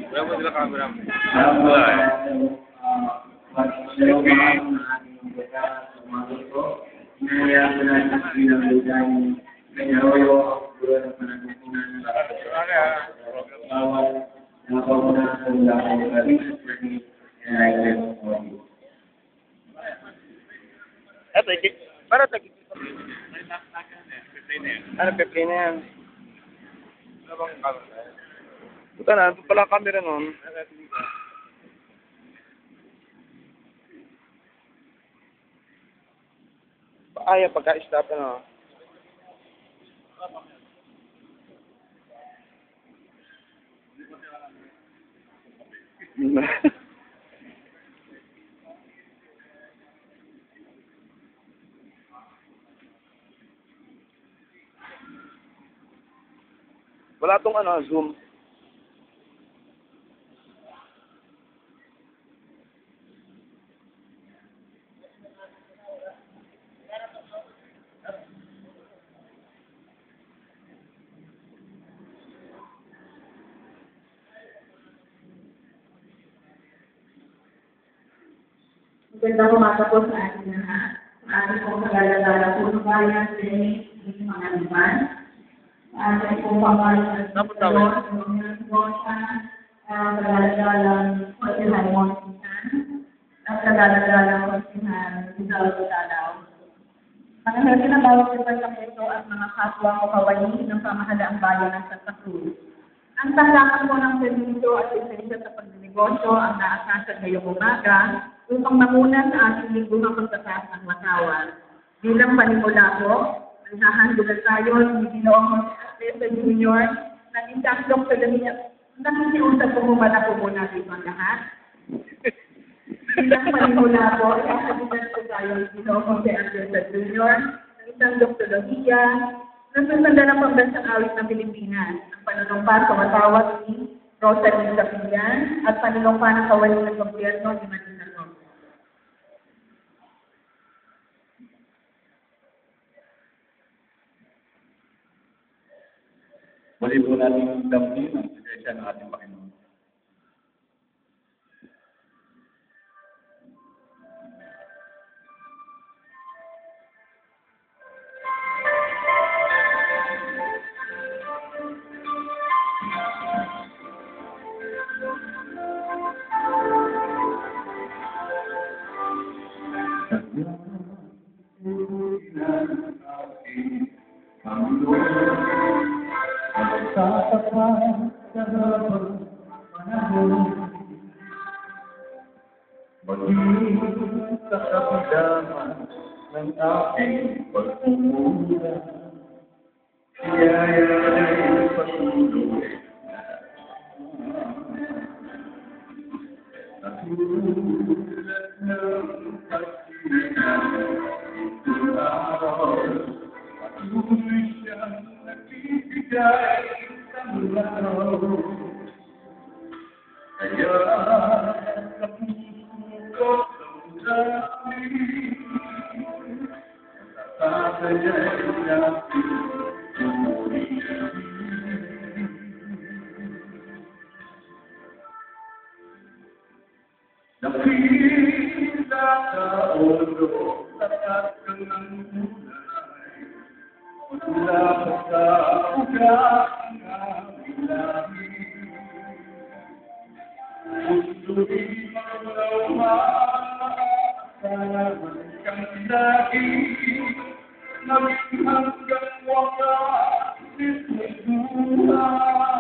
Wala mo sila camera. Wala eh. Eto, para tagit. Ano, peplay na yan. Ano bang camera? Buta na, ito pala ang camera nun. Ayaw pagka-stop ano. Wala tong ano, zoom. Magandang umaga po sa ating lahat. Sa ating pong kagalagala po ng bayan, sa mga liban. Sa ating pong pamahalaan sa kagalagalang Konsihan Montisan at kagalagalang Konsihan Rizal Talaw. Mga hati ng bawat departamento at mga kapwa o kawain ng pamahalaang bayan ng Santa Cruz. Ang tanggapan po ng permiso at lisensya sa pagdinegosyo ang naasasad ngayong umaga upang manguna sa ating lingguhang pagtatas ng Matawan. Bilang panimula po, naghahandulan tayo ni Ginoong Jose Jr. na isang doktor na nakikiusap po muna po muna dito ang lahat. Bilang panimula po, naghahandulan po tayo ni Ginoong Jose Jr. na isang doktolohiya na susunda ng pambansang awit ng Pilipinas. Ang panunumpa sa matawag ni Rosary Capilan at panunumpa ng kawalan ng gobyerno ni Manila. Muli po natin damhin ang presensya ng ating Panginoon. Tatapat sa habang panahon, maging sa kapidaman ng aking pagmumula. Siya'y patuloy na tulad ng pagkinanan ng araw. Patuloy siyang nagbibigay ng araw. Kaya sa puso ko ng dami, natataya'y natin tumulin. Nakita ka ulo, lakas ka ng kulay, wala ka sa ugat ng ilahi. Gusto'y maglawasan kang lagi, maging hanggang wakas nito'y buhay.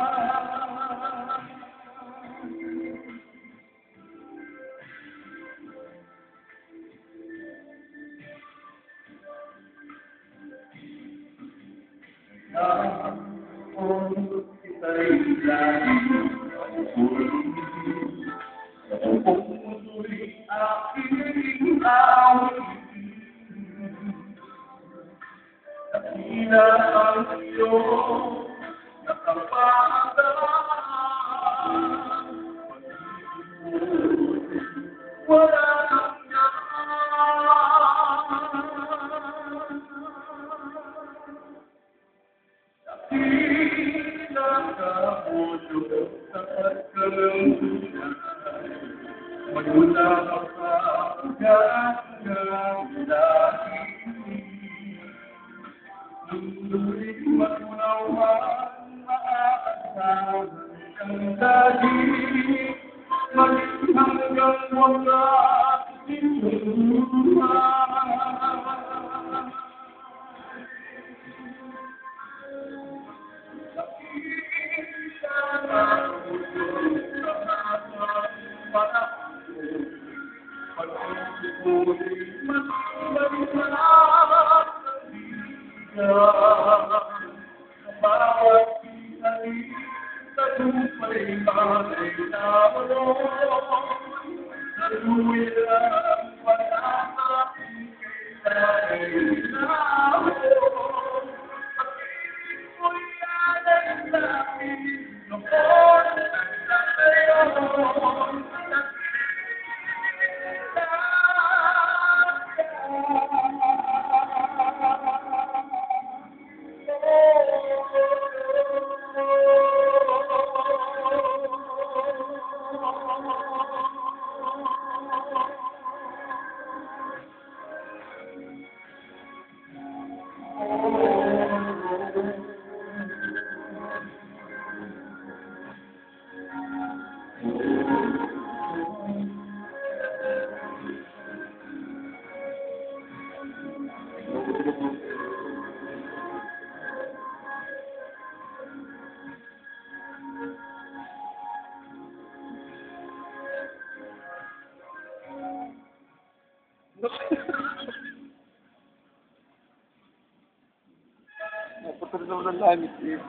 Kung kita'y lagi kung mulo'y aking awit, Magmula sa hanggang dati, mundo'y magmunawan, maaasahan kang lagi, maging hanggang wakas inuman. Naputol naman ang langit eh.